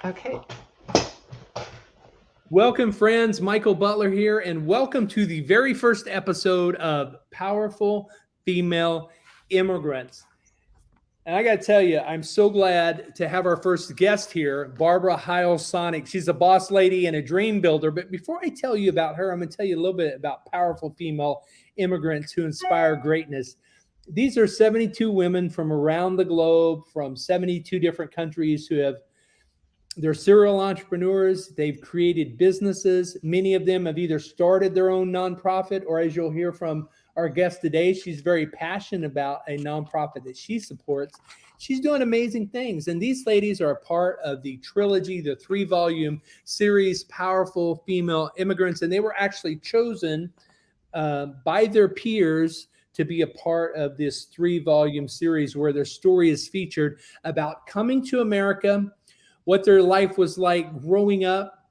Okay. Welcome, friends. Michael Butler here, and welcome to the very first episode of Powerful Female Immigrants. And I got to tell you, I'm so glad to have our first guest here, Barbara Heil-Sonneck. She's a boss lady and a dream builder. But before I tell you about her, I'm going to tell you a little bit about Powerful Female Immigrants who inspire greatness. These are 72 women from around the globe, from 72 different countries who have they're serial entrepreneurs. They've created businesses. Many of them have either started their own nonprofit, or as you'll hear from our guest today, she's very passionate about a nonprofit that she supports. She's doing amazing things. And these ladies are a part of the trilogy, the 3-volume series, Powerful Female Immigrants. And they were actually chosen by their peers to be a part of this 3-volume series where their story is featured about coming to America, what their life was like growing up,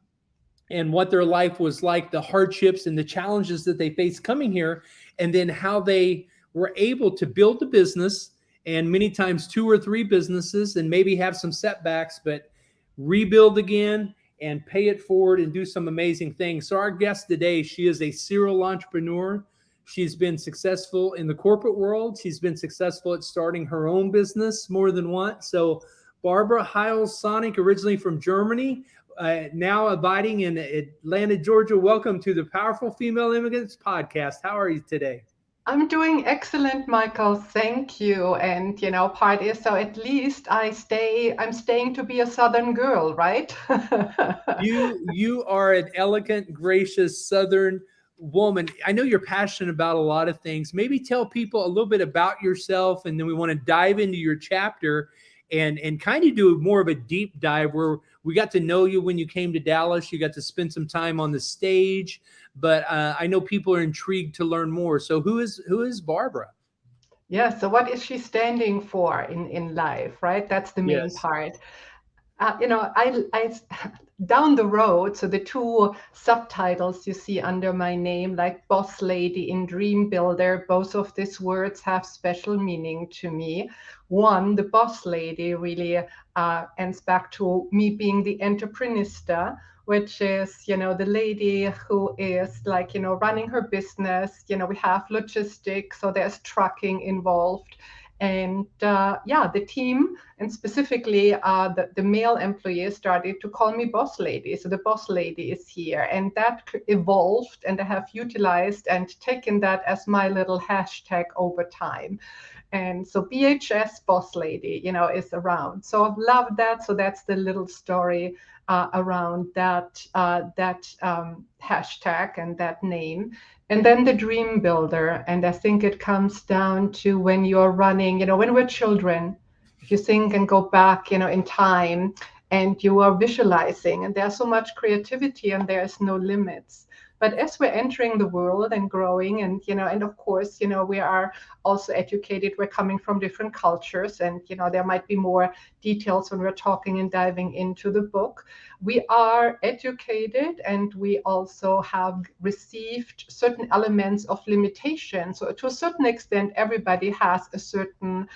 and what their life was like, the hardships and the challenges that they faced coming here, and then how they were able to build a business, and many times 2 or 3 businesses, and maybe have some setbacks, but rebuild again and pay it forward and do some amazing things. So our guest today, she is a serial entrepreneur. She's been successful in the corporate world. She's been successful at starting her own business more than once. So Barbara Heil-Sonneck, originally from Germany, now abiding in Atlanta, Georgia. Welcome to the Powerful Female Immigrants podcast. How are you today? I'm doing excellent, Michael. Thank you. And part is so at least I'm staying to be a Southern girl, right? You are an elegant, gracious Southern woman. I know you're passionate about a lot of things. Maybe tell people a little bit about yourself, and then we want to dive into your chapter and kind of do more of a deep dive where we got to know you when you came to Dallas. You got to spend some time on the stage, but I know people are intrigued to learn more. So who is Barbara? Yeah, so what is she standing for in life, right? That's the main Yes. part. I down the road, so the two subtitles you see under my name, like boss lady in dream builder, both of these words have special meaning to me. One, the boss lady really ends back to me being the entrepreneurista, which is, the lady who is like, running her business. We have logistics, so there's trucking involved. And yeah, the team and specifically the male employees started to call me boss lady. So the boss lady is here. And that evolved, and I have utilized and taken that as my little hashtag over time. And so BHS boss lady, is around. So I've loved that. So that's the little story around that hashtag and that name. And then the dream builder. And I think it comes down to when you're running, when we're children, if you think and go back, in time, and you are visualizing, and there's so much creativity and there's no limits. But as we're entering the world and growing, and of course, we are also educated, we're coming from different cultures, and there might be more details when we're talking and diving into the book. We are educated, and we also have received certain elements of limitation. So to a certain extent, everybody has a certain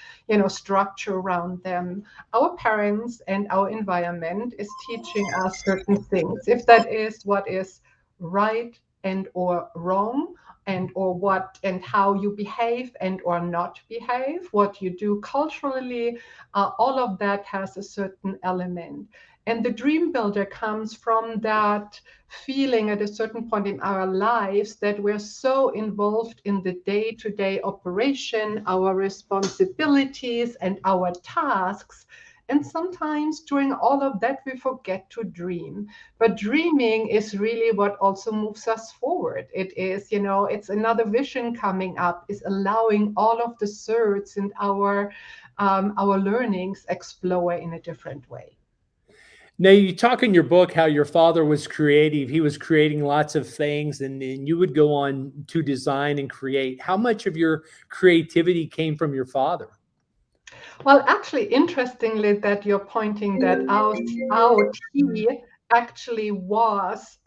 structure around them. Our parents and our environment is teaching us certain things, if that is what is right and or wrong, and or what and how you behave and or not behave, what you do culturally, all of that has a certain element. And the dream builder comes from that feeling at a certain point in our lives that we're so involved in the day-to-day operation, our responsibilities and our tasks, and sometimes during all of that, we forget to dream. But dreaming is really what also moves us forward. It is, it's another vision coming up, is allowing all of the certs and our learnings explore in a different way. Now, you talk in your book how your father was creative. He was creating lots of things, and you would go on to design and create. How much of your creativity came from your father? Well, actually, interestingly, that you're pointing that out, he actually was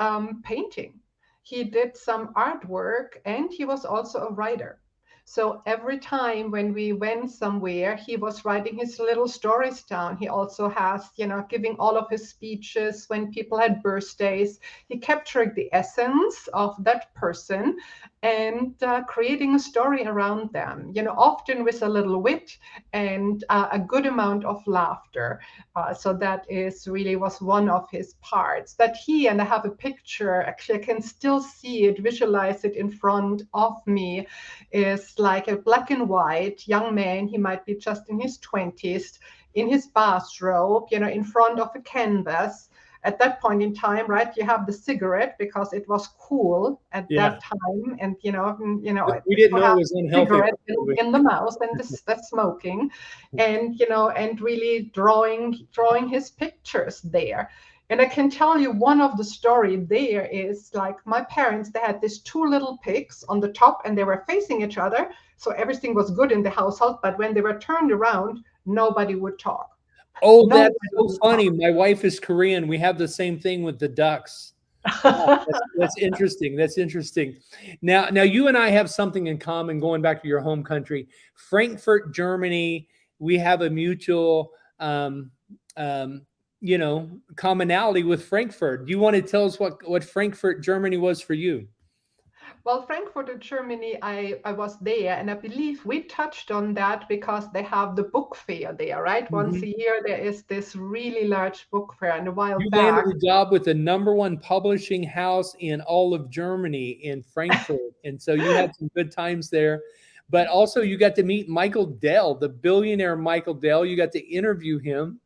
painting. He did some artwork, and he was also a writer. So every time when we went somewhere, he was writing his little stories down. He also has, giving all of his speeches when people had birthdays. He captured the essence of that person and creating a story around them, often with a little wit and a good amount of laughter. So that is really was one of his parts that he, and I have a picture, actually I can still see it, visualize it in front of me, is like a black and white young man. He might be just in his 20s, in his bathrobe, in front of a canvas. At that point in time, right, you have the cigarette because it was cool at Yeah. that time, and We didn't to know it have was unhealthy. cigarette in the mouth and the smoking, and and really drawing his pictures there. And I can tell you one of the story there is like my parents, they had these two little pigs on the top and they were facing each other. So everything was good in the household. But when they were turned around, nobody would talk. Oh, that's Nobody so would funny. My wife is Korean. We have the same thing with the ducks. Wow, talk. that's interesting. That's interesting. Now you and I have something in common. Going back to your home country, Frankfurt, Germany. We have a mutual, um, commonality with Frankfurt. Do you want to tell us what Frankfurt, Germany was for you? Well, Frankfurt in Germany, I was there, and I believe we touched on that because they have the book fair there, right? Once Mhm. a year, there is this really large book fair. And a while You landed back, a job with the #1 publishing house in all of Germany in Frankfurt, and so you had some good times there. But also, you got to meet Michael Dell, the billionaire Michael Dell. You got to interview him.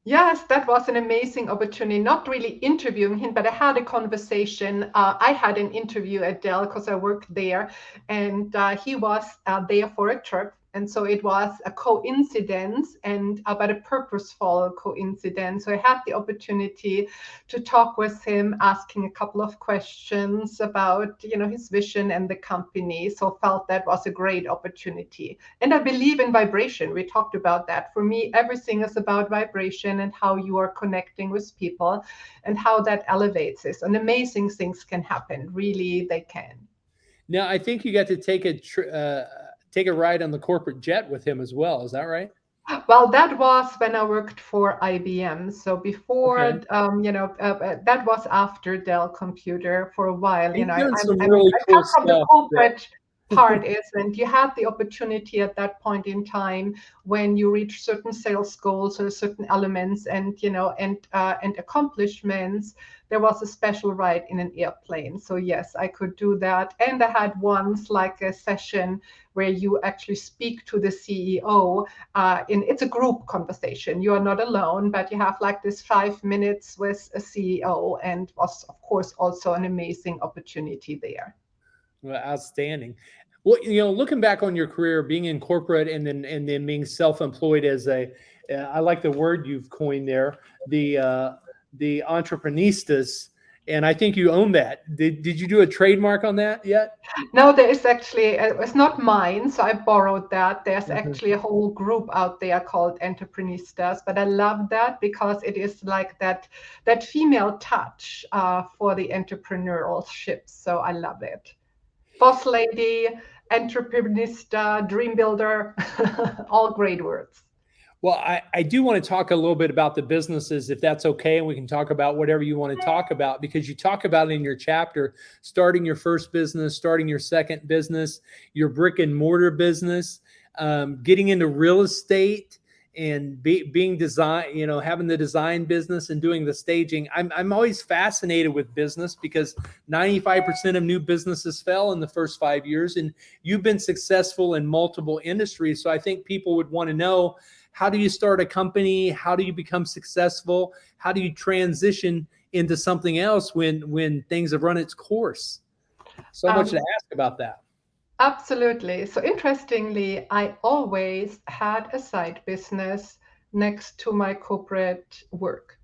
yes, that was an amazing opportunity. Not really interviewing him, but I had a conversation. I had an interview at Dell because I worked there, and he was there for a trip. And so it was a coincidence, and but a purposeful coincidence. So I had the opportunity to talk with him, asking a couple of questions about, his vision and the company. So felt that was a great opportunity. And I believe in vibration. We talked about that. For me, everything is about vibration and how you are connecting with people and how that elevates us. And amazing things can happen. Really, they can. Now, I think you got to take a ride on the corporate jet with him as well. Is that right? Well, that was when I worked for IBM. So Okay. before, that was after Dell Computer for a while. You've done some really I cool come from the stuff. corporate part is, and you had the opportunity at that point in time when you reach certain sales goals or certain elements and, and accomplishments. There was a special ride in an airplane. So yes, I could do that. And I had once like a session where you actually speak to the CEO. It's a group conversation. You are not alone, but you have like this 5 minutes with a CEO, and was of course also an amazing opportunity there. Well, outstanding. Well, looking back on your career, being in corporate and then being self-employed as I like the word you've coined there, the entreprenistas, and I think you own that. Did you do a trademark on that yet? No, there is actually, it's not mine, so I borrowed that. There's Mhm. actually a whole group out there called Entreprenistas, but I love that because it is like that female touch for the entrepreneurship. So I love it. Boss lady, entreprenista, dream builder, all great words. Well, I do want to talk a little bit about the businesses, if that's okay. And we can talk about whatever you want to talk about, because you talk about it in your chapter, starting your first business, starting your second business, your brick and mortar business, getting into real estate and being design, having the design business and doing the staging. I'm always fascinated with business because 95% of new businesses fail in the first 5 years. And you've been successful in multiple industries. So I think people would want to know, how do you start a company? How do you become successful? How do you transition into something else when things have run its course? So much to Um, ask about that. Absolutely. So interestingly, I always had a side business next to my corporate work.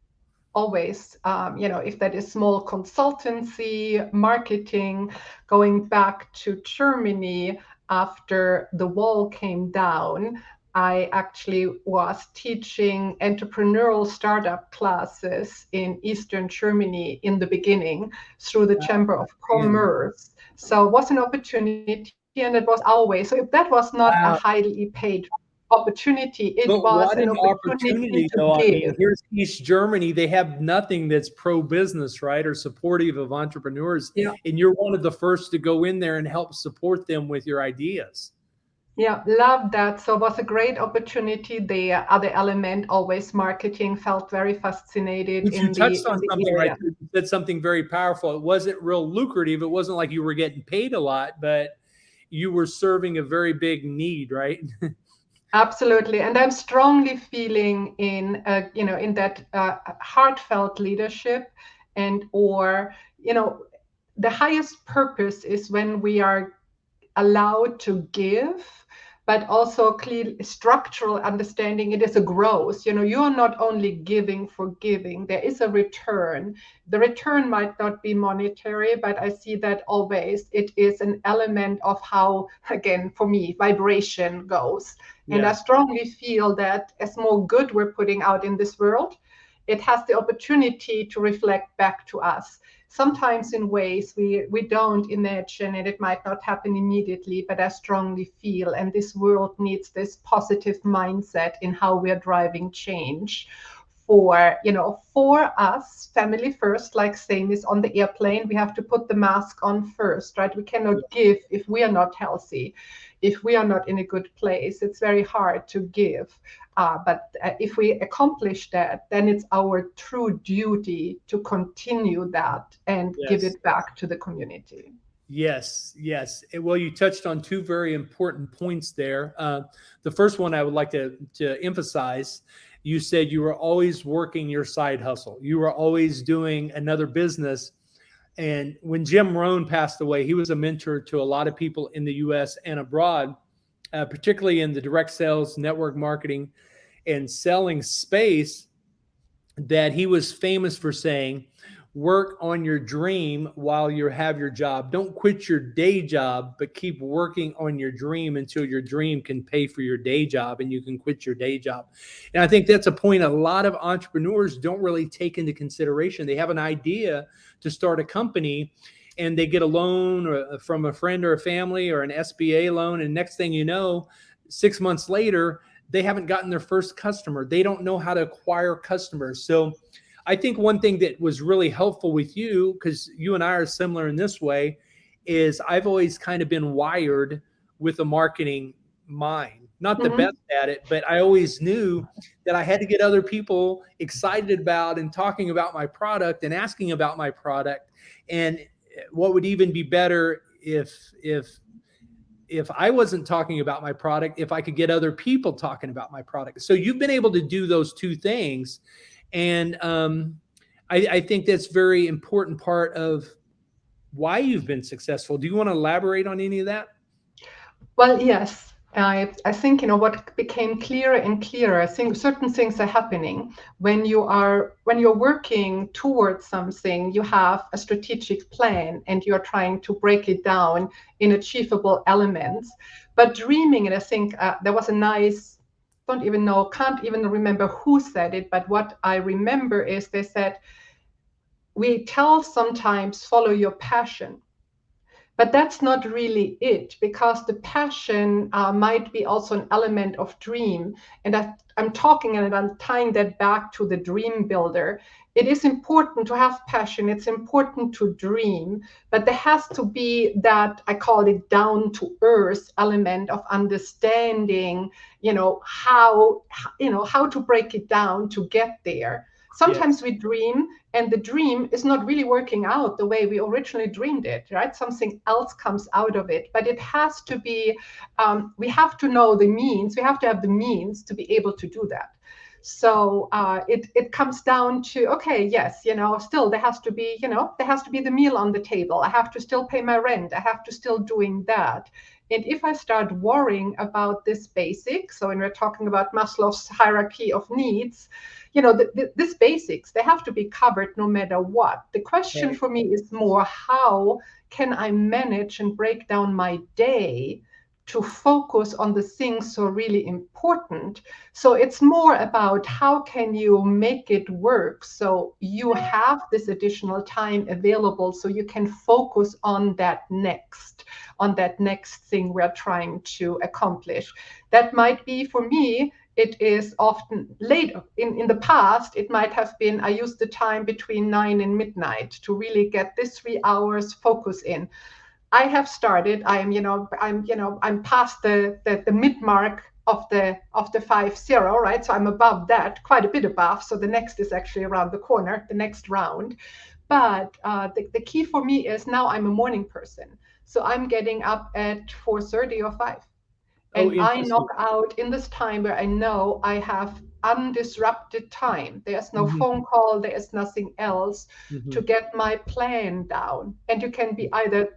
Always, if that is small consultancy, marketing, going back to Germany after the wall came down, I actually was teaching entrepreneurial startup classes in Eastern Germany in the beginning through the Chamber of And Commerce. So it was an opportunity and it was our way. So if that was not a Wow. highly paid opportunity, it But was what an an opportunity opportunity, to though. I mean, give. here's East Germany. They have nothing that's pro-business, right, or supportive of entrepreneurs. Yeah. And you're one of the first to go in there and help support them with your ideas. Yeah, love that. So it was a great opportunity. The other element, always marketing, felt very fascinated But you in touched the on something right area. there. You said something very powerful. It wasn't real lucrative. It wasn't like you were getting paid a lot, but you were serving a very big need, right? Absolutely, and I'm strongly feeling in in that heartfelt leadership, and or the highest purpose is when we are allowed to give, but also clear structural understanding. It is a growth. You are not only giving for giving, there is a return. The return might not be monetary, but I see that always it is an element of how, again, for me, vibration goes. And I Yeah. strongly feel that as more good we're putting out in this world, it has the opportunity to reflect back to us, sometimes in ways we don't imagine, and it might not happen immediately, but I strongly feel, and this world needs this positive mindset in how we're driving change for us, family first, like same is on the airplane. We have to put the mask on first, right? We cannot give if we are not healthy, if we are not in a good place. It's very hard to give. But if we accomplish that, then it's our true duty to continue that and give Yes. it back to the community. Yes, yes. Well, you touched on two very important points there. The first one I would like to emphasize, you said you were always working your side hustle. You were always doing another business. And when Jim Rohn passed away, he was a mentor to a lot of people in the U.S. and abroad, particularly in the direct sales, network marketing, and selling space, that he was famous for saying, work on your dream while you have your job. Don't quit your day job, but keep working on your dream until your dream can pay for your day job and you can quit your day job. And I think that's a point a lot of entrepreneurs don't really take into consideration. They have an idea to start a company and they get a loan or from a friend or a family or an SBA loan. And next thing you know, 6 months later, they haven't gotten their first customer. They don't know how to acquire customers. So I think one thing that was really helpful with you, because you and I are similar in this way, is I've always kind of been wired with a marketing mind. Not the Mm-hmm. best at it, but I always knew that I had to get other people excited about and talking about my product and asking about my product. And what would even be better if I wasn't talking about my product, if I could get other people talking about my product. So you've been able to do those two things. And I think that's very important part of why you've been successful. Do you want to elaborate on any of that? Well, yes. I think what became clearer and clearer. I think certain things are happening when you're working towards something. You have a strategic plan and you're trying to break it down in achievable elements. But dreaming, and I think there was a nice, don't even know, can't even remember who said it, but what I remember is they said, we tell sometimes follow your passion. But that's not really it, because the passion might be also an element of dream. And I'm talking and I'm tying that back to the dream builder. It is important to have passion. It's important to dream, but there has to be that, I call it down to earth element of understanding, how to break it down to get there. Sometimes Yes. we dream and the dream is not really working out the way we originally dreamed it, right? Something else comes out of it, but it has to be, we have to know the means, we have to have the means to be able to do that. So it comes down to, okay, yes, still there has to be, there has to be the meal on the table. I have to still pay my rent. I have to still doing that. And if I start worrying about this basic, so when we're talking about Maslow's hierarchy of needs, these basics, they have to be covered no matter what. The question Right. for me is more, how can I manage and break down my day to focus on the things so really important. So it's more about how can you make it work so you have this additional time available so you can focus on that next thing we're trying to accomplish. That might be, for me, it is often later. In the past, it might have been I used the time between 9 and midnight to really get this 3 hours focus in. I have started. I'm past the mid mark of the 5-0, right? So I'm above that, quite a bit above. So the next is actually around the corner, the next round. But the key for me is now I'm a morning person. So I'm getting up at 4:30 or 5. Oh, And I interesting. knock out in this time where I know I have undisrupted time. There's no Mhm. phone call, there is nothing else to Mhm. get my plan down. And you can be either,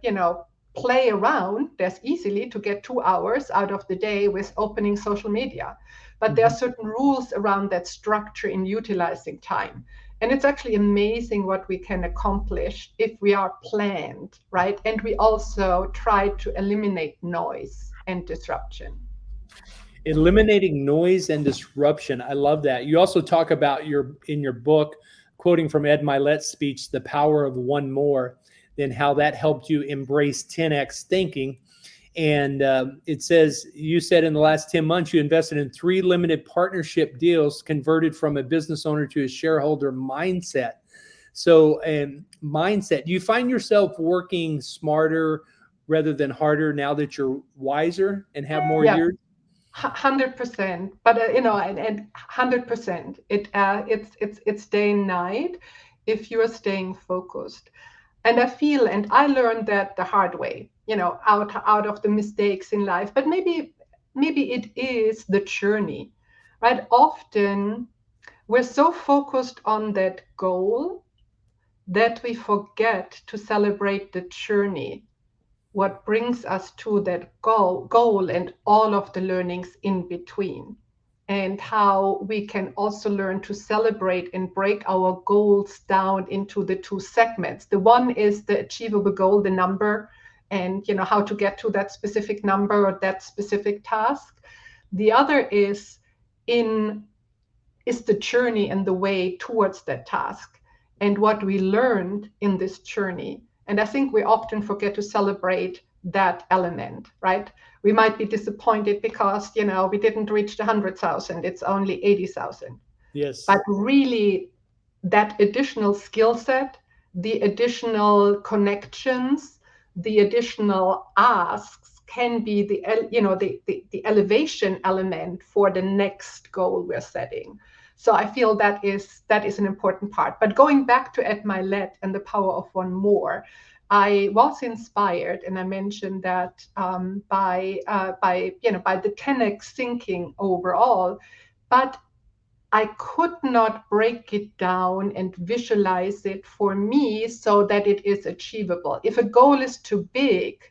play around. There's easily to get 2 hours out of the day with opening social media. But there are Mhm. certain rules around that structure in utilizing time. And it's actually amazing what we can accomplish if we are planned, right? And we also try to eliminate noise and disruption. Eliminating noise and disruption. I love that. You also talk about in your book, quoting from Ed Milet's speech, the power of one more, then how that helped you embrace 10x thinking. And it says, you said in the last 10 months, you invested in 3 limited partnership deals, converted from a business owner to a shareholder mindset. So, and mindset, do you find yourself working smarter rather than harder now that you're wiser and have more Yeah, years? 100%. But and 100%. It's day and night if you are staying focused. And I learned that the hard way, out of the mistakes in life. But maybe it is the journey, right? Often we're so focused on that goal that we forget to celebrate the journey, what brings us to that goal and all of the learnings in between, and how we can also learn to celebrate and break our goals down into the 2 segments. The one is the achievable goal, the number, and how to get to that specific number or that specific task. The other is the journey and the way towards that task and what we learned in this journey. And I think we often forget to celebrate that element, right? We might be disappointed because, we didn't reach the 100,000, it's only 80,000. Yes. But really, that additional skill set, the additional connections, the additional asks can be the elevation element for the next goal we're setting. So I feel that is an important part. But going back to Ed Milet and the power of one more, I was inspired, and I mentioned that by the 10x thinking overall, but I could not break it down and visualize it for me so that it is achievable. If a goal is too big,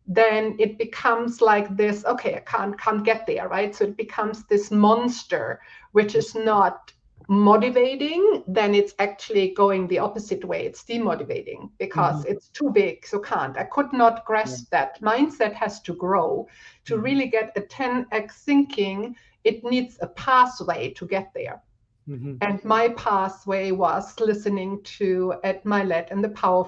then it becomes like this, okay, I can't get there, right? So it becomes this monster, which is not motivating. Then it's actually going the opposite way. It's demotivating because Mhm. it's too big, so can't. I could not Yeah. grasp that. Mindset has to grow. To Mhm. really get a 10x thinking, it needs a pathway to get there. Mhm. And my pathway was listening to Ed Milet and the power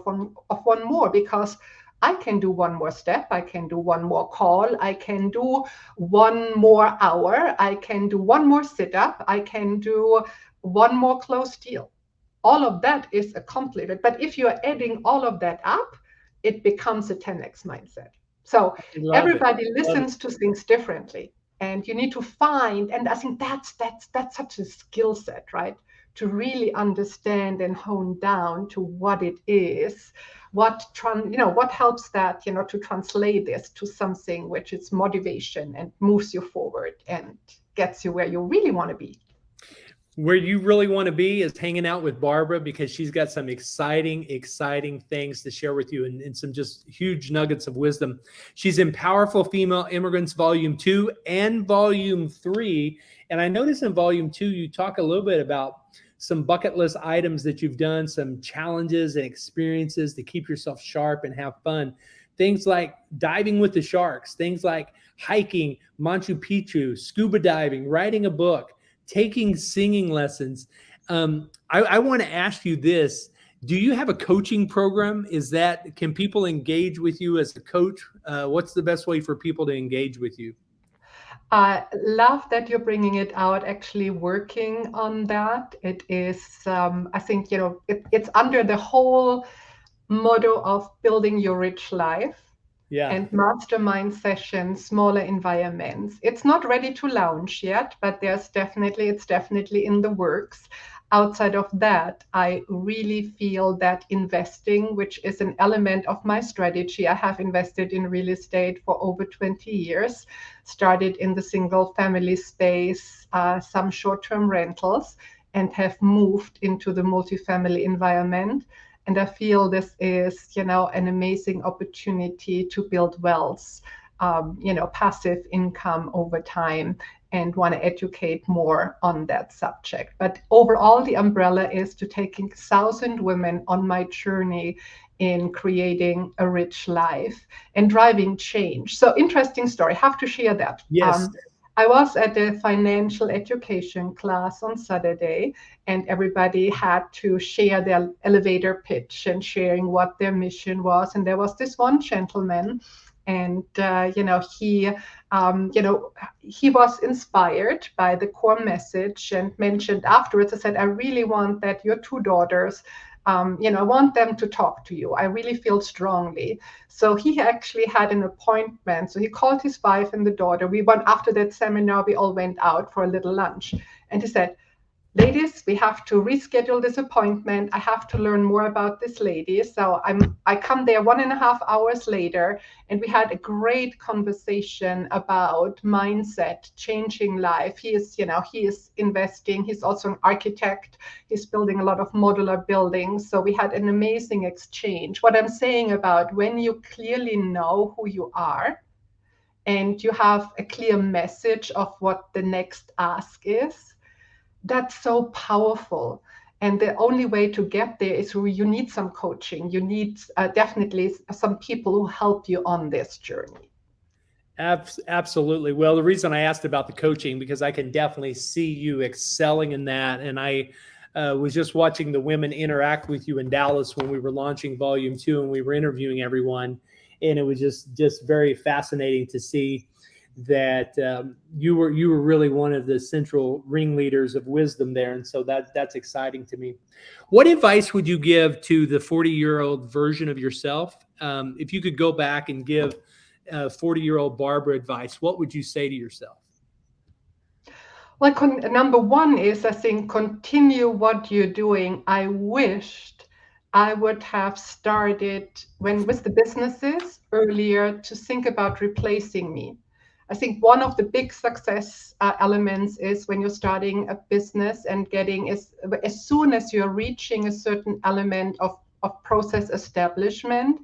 of one more, because I can do one more step, I can do one more call, I can do one more hour, I can do one more sit up, I can do one more close deal. All of that is accomplished. But if you're adding all of that up, it becomes a 10x mindset. So I love it. everybody Love it. listens to things differently. And you need to find, and I think that's such a skill set, right? To really understand and hone down to what it is, what helps that, to translate this to something which is motivation and moves you forward and gets you where you really want to be. Where you really want to be is hanging out with Barbara, because she's got some exciting things to share with you, and some just huge nuggets of wisdom. She's in Powerful Female Immigrants Volume 2 and Volume 3. And I noticed in Volume 2, you talk a little bit about some bucket list items that you've done, some challenges and experiences to keep yourself sharp and have fun. things like diving with the sharks, things like hiking Machu Picchu, scuba diving, writing a book, taking singing lessons. I want to ask you this. Do you have a coaching program? Can people engage with you as a coach? What's the best way for people to engage with you? I love that you're bringing it out, actually working on that. It is, I think, it's under the whole motto of building your rich life. Yeah. And mastermind sessions, smaller environments. It's not ready to launch yet, but it's definitely in the works. Outside of that, I really feel that investing, which is an element of my strategy, I have invested in real estate for over 20 years, started in the single family space, some short-term rentals, and have moved into the multifamily environment. And I feel this is, an amazing opportunity to build wealth, passive income over time, and want to educate more on that subject. But overall, the umbrella is to taking 1,000 women on my journey in creating a rich life and driving change. So interesting story. Have to share that. Yes. I was at a financial education class on Saturday, and everybody had to share their elevator pitch and sharing what their mission was. And there was this one gentleman, and he was inspired by the core message and mentioned afterwards. I said, I really want that your two daughters, I want them to talk to you. I really feel strongly. So he actually had an appointment. So he called his wife and the daughter. We went after that seminar. We all went out for a little lunch, and he said, ladies, we have to reschedule this appointment. I have to learn more about this lady. So I come there 1.5 hours later, and we had a great conversation about mindset, changing life. He is investing. He's also an architect. He's building a lot of modular buildings. So we had an amazing exchange. What I'm saying about when you clearly know who you are and you have a clear message of what the next ask is, that's so powerful. And the only way to get there is you need some coaching. You need definitely some people who help you on this journey. Absolutely. Well, the reason I asked about the coaching, because I can definitely see you excelling in that. And I was just watching the women interact with you in Dallas when we were launching Volume 2 and we were interviewing everyone. And it was just very fascinating to see that you were really one of the central ringleaders of wisdom there. And so that's exciting to me. What advice would you give to the 40-year-old version of yourself? If you could go back and give 40-year-old Barbara advice, what would you say to yourself? Well, number one is, I think, continue what you're doing. I wished I would have started with the businesses earlier to think about replacing me. I think one of the big success elements is when you're starting a business and getting, as soon as you're reaching a certain element of process establishment,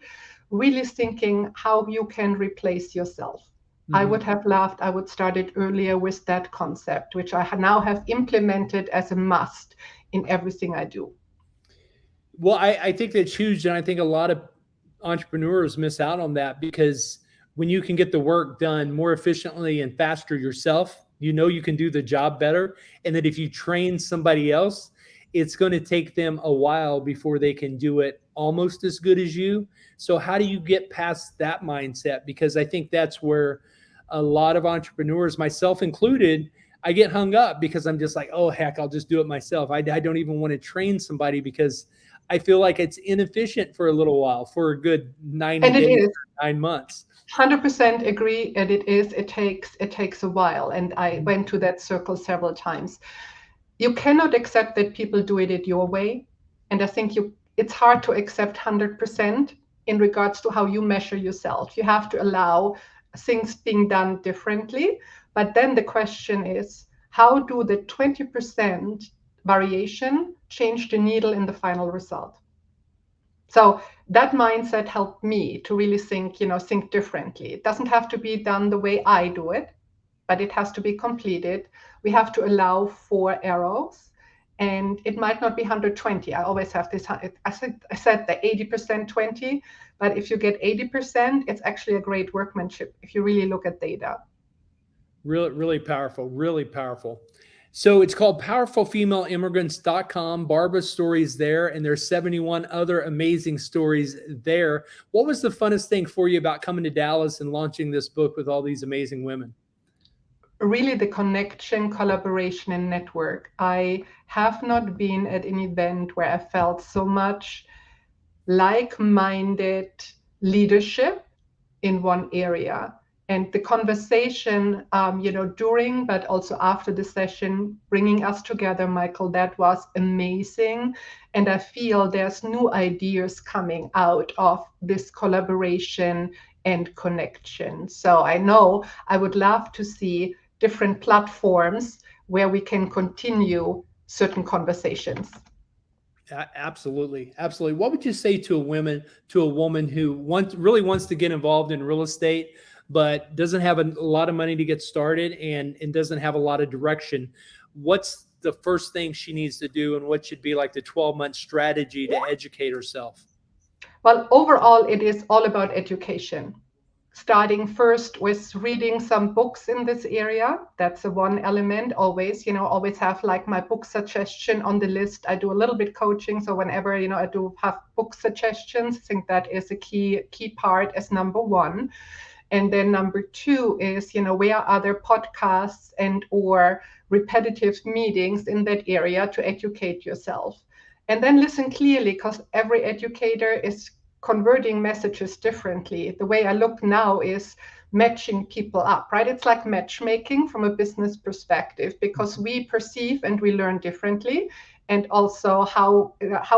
really thinking how you can replace yourself. Mm-hmm. I would have loved, I would start it earlier with that concept, which I now have implemented as a must in everything I do. Well, I think that's huge. And I think a lot of entrepreneurs miss out on that, because when you can get the work done more efficiently and faster yourself, you can do the job better. And that if you train somebody else, it's going to take them a while before they can do it almost as good as you. So how do you get past that mindset? Because I think that's where a lot of entrepreneurs, myself included, I get hung up because I'm just like, oh, heck, I'll just do it myself. I don't even want to train somebody because I feel like it's inefficient for a little while, for a good 90 days, 9 months. 100% agree, and it takes a while, and I went to that circle several times. You cannot accept that people do it your way, and I think it's hard to accept 100% in regards to how you measure yourself. You have to allow things being done differently, but then the question is, how do the 20% variation change the needle in the final result? So that mindset helped me to really think differently. It doesn't have to be done the way I do it, but it has to be completed. We have to allow for errors, And it might not be 120. I always have this, I said the 80% 20, but if you get 80%, it's actually a great workmanship if you really look at data. Really, really powerful, really powerful. So it's called powerfulfemaleimmigrants.com. Barbara's stories there, and there's 71 other amazing stories there. What was the funnest thing for you about coming to Dallas and launching this book with all these amazing women? Really the connection, collaboration, and network. I have not been at an event where I felt so much like-minded leadership in one area. And the conversation, during, but also after the session, bringing us together, Michael, that was amazing. And I feel there's new ideas coming out of this collaboration and connection. So I know I would love to see different platforms where we can continue certain conversations. Absolutely, absolutely. What would you say to a woman who really wants to get involved in real estate, but doesn't have a lot of money to get started and doesn't have a lot of direction? What's the first thing she needs to do, and what should be like the 12-month strategy to educate herself? Well, overall, it is all about education. Starting first with reading some books in this area. That's the one element. Always have like my book suggestion on the list. I do a little bit coaching. So whenever, I do have book suggestions, I think that is a key part as number one. And then number two is, where are there podcasts and or repetitive meetings in that area to educate yourself? And then listen clearly, because every educator is converting messages differently. The way I look now is matching people up, right? It's like matchmaking from a business perspective, because we perceive and we learn differently. And also how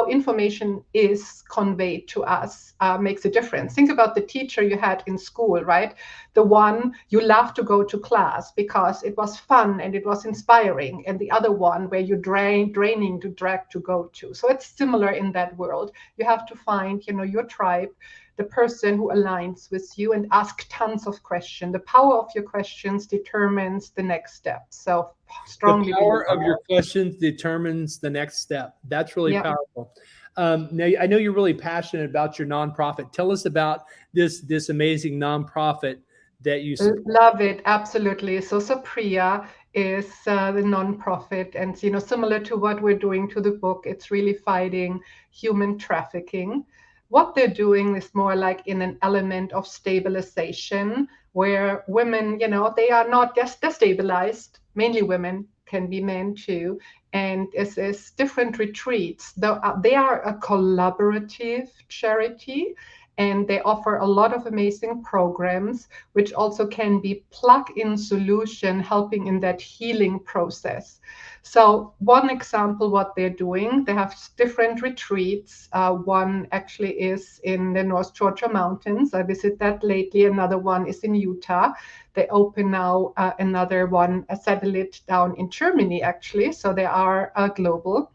information is conveyed to us makes a difference. Think about the teacher you had in school, right? The one you love to go to class because it was fun and it was inspiring, and the other one where you're draining to drag to go to. So it's similar in that world. You have to find, your tribe, the person who aligns with you, and ask tons of questions. The power of your questions determines the next step. So strongly, the power of your questions determines the next step. That's really powerful. Now, I know you're really passionate about your nonprofit. Tell us about this amazing nonprofit that you support. Love it. Absolutely. So Supriya is the nonprofit, and similar to what we're doing to the book, it's really fighting human trafficking. What they're doing is more like in an element of stabilization, where women, they are not just destabilized. Mainly women, can be men too. And it's different retreats. They are a collaborative charity, and they offer a lot of amazing programs, which also can be plug-in solution, helping in that healing process. So one example, what they're doing, they have different retreats. One actually is in the North Georgia mountains. I visited that lately. Another one is in Utah. They open now another one, a satellite down in Germany, actually. So they are global.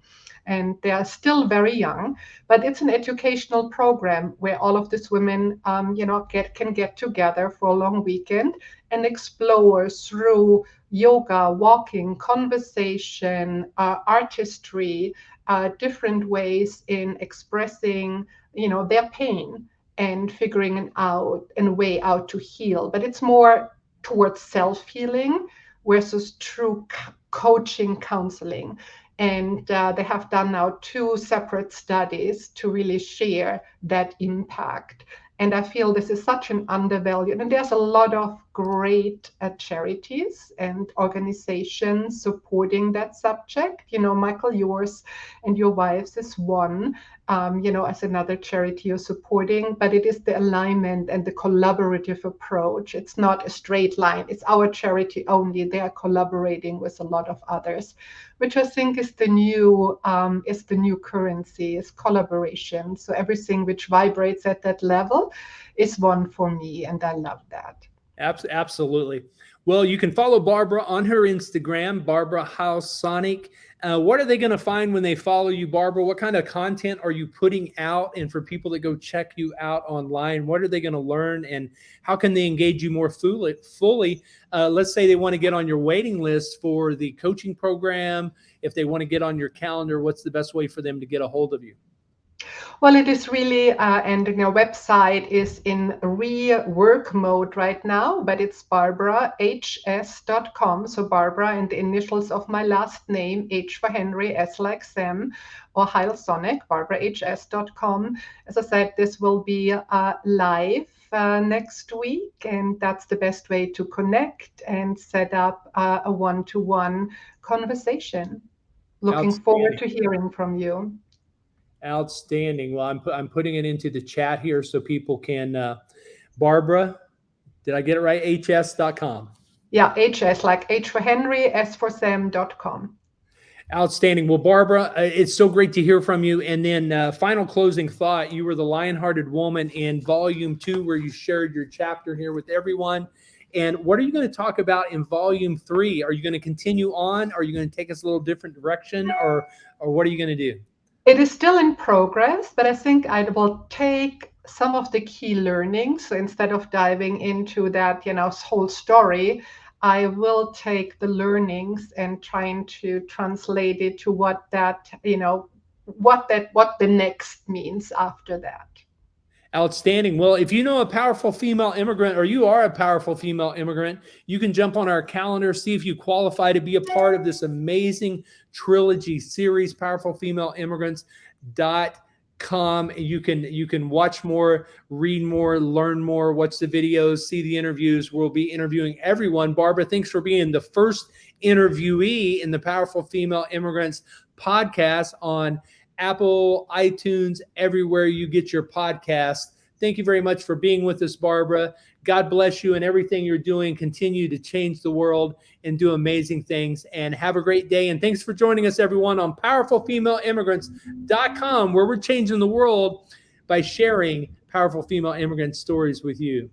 And they are still very young, but it's an educational program where all of these women, can get together for a long weekend and explore through yoga, walking, conversation, artistry, different ways in expressing, their pain and figuring out a way out to heal. But it's more towards self-healing versus true coaching, counseling. And they have done now 2 separate studies to really share that impact. And I feel this is such an undervalued, and there's a lot of great charities and organizations supporting that subject. Michael, yours and your wife's is one, as another charity you're supporting, but it is the alignment and the collaborative approach. It's not a straight line. It's our charity only. They are collaborating with a lot of others, which I think is the new currency, is collaboration. So everything which vibrates at that level is one for me, and I love that. Absolutely. Well, you can follow Barbara on her Instagram, Barbara Heil-Sonneck. What are they going to find when they follow you, Barbara? What kind of content are you putting out? And for people that go check you out online, what are they going to learn, and how can they engage you more fully? Let's say they want to get on your waiting list for the coaching program. If they want to get on your calendar, what's the best way for them to get a hold of you? Well, it is really, and your website is in rework mode right now, but it's barbarahs.com. So Barbara and the initials of my last name, H for Henry, S like Sam, or Heil-Sonneck, barbarahs.com. As I said, this will be live next week, and that's the best way to connect and set up a one-to-one conversation. Looking forward to hearing from you. Outstanding. Well, I'm putting it into the chat here so people can, Barbara, did I get it right? HS.com. Yeah, HS, like H for Henry, S for Sam.com. Outstanding. Well, Barbara, it's so great to hear from you. And then final closing thought, you were the Lion-Hearted Woman in Volume 2, where you shared your chapter here with everyone. And what are you going to talk about in Volume 3? Are you going to continue on? Are you going to take us a little different direction? Or what are you going to do? It is still in progress, but I think I will take some of the key learnings. So instead of diving into that, whole story, I will take the learnings and trying to translate it to what the next means after that. Outstanding. Well, if you know a powerful female immigrant, or you are a powerful female immigrant, you can jump on our calendar, see if you qualify to be a part of this amazing trilogy series, powerfulfemaleimmigrants.com. You can watch more, read more, learn more, watch the videos, see the interviews. We'll be interviewing everyone. Barbara, thanks for being the first interviewee in the Powerful Female Immigrants podcast on Apple, iTunes, everywhere you get your podcast. Thank you very much for being with us, Barbara. God bless you and everything you're doing. Continue to change the world and do amazing things. And have a great day. And thanks for joining us, everyone, on powerfulfemaleimmigrants.com, where we're changing the world by sharing powerful female immigrant stories with you.